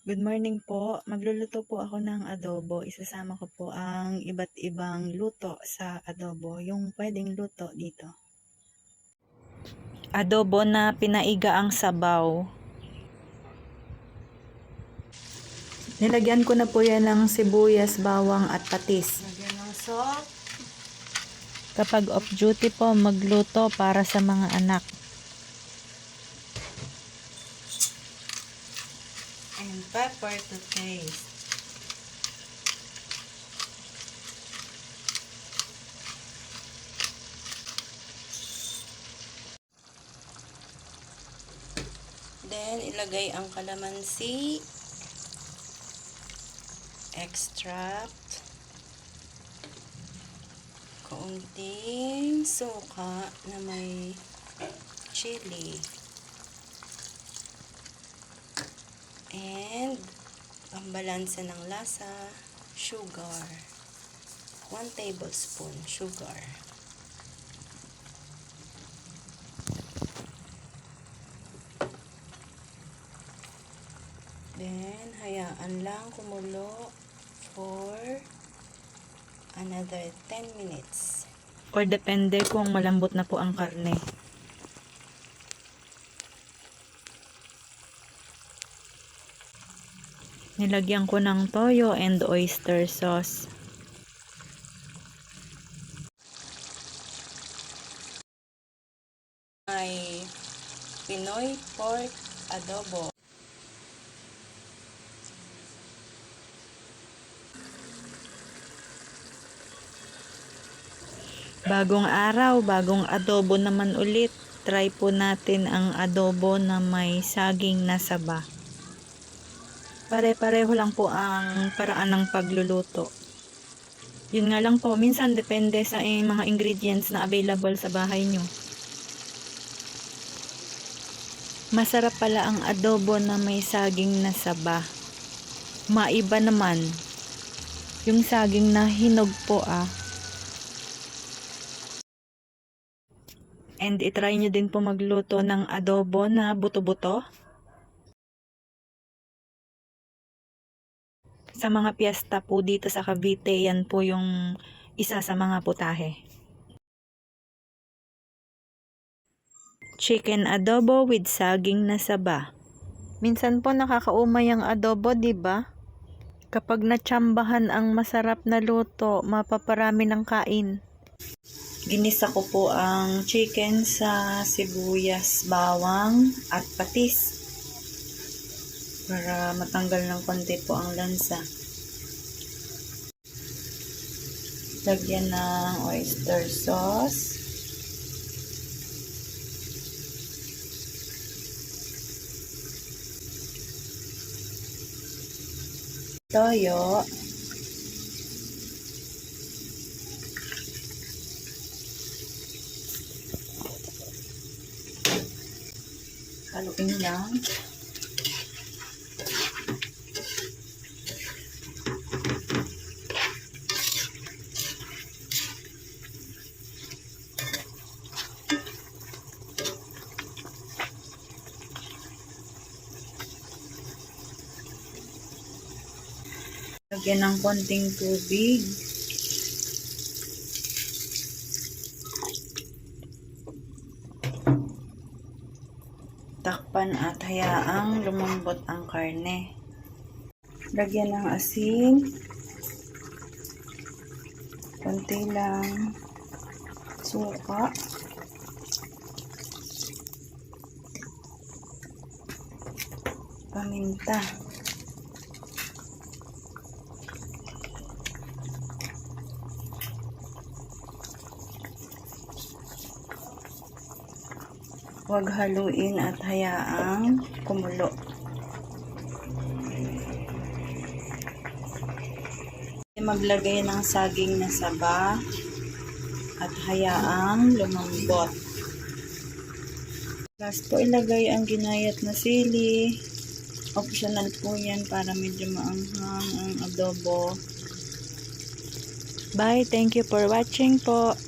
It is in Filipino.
Good morning po. Magluluto po ako ng adobo. Isasama ko po ang iba't ibang luto sa adobo. Yung pwedeng luto dito. Adobo na pinaiga ang sabaw. Nilagyan ko na po yan ng sibuyas, bawang at patis. Lagyan ng salt. Kapag off duty po, magluto para sa mga anak. And pepper to taste. Then, ilagay ang kalamansi, extract, kaunting suka na may chili, and pambalansa ng lasa, sugar, 1 tablespoon sugar. Then, hayaan lang kumulo for another 10 minutes. Or depende kung malambot na po ang karne. Nilagyan ko ng toyo and oyster sauce. May Pinoy pork adobo. Bagong araw, bagong adobo naman ulit. Try po natin ang adobo na may saging na saba. Pare-pareho lang po ang paraan ng pagluluto. Yun nga lang po, minsan depende sa mga ingredients na available sa bahay nyo. Masarap pala ang adobo na may saging na saba. Maiba naman yung saging na hinog po . And itry nyo din po magluto ng adobo na buto-buto. Sa mga piyesta po dito sa Cavite, yan po yung isa sa mga putahe. Chicken adobo with saging na saba. Minsan po nakakaumay ang adobo, di ba? Kapag natsambahan ang masarap na luto, mapaparami ng kain. Ginisa ko po ang chicken sa sibuyas, bawang at patis para matanggal ng konti po ang lansa. Lagyan ng oyster sauce. Toyo. Haluin lang. Lagyan ng konting tubig. Takpan at hayaang lumambot ang karne. Lagyan ng asin. Konti lang. Suka. Paminta. Huwag haluin at hayaang kumulo. Maglagay ng saging na saba at hayaang lumambot. Last po ilagay ang ginayat na sili. Optional po yan para medyo maanghang ang adobo. Bye! Thank you for watching po!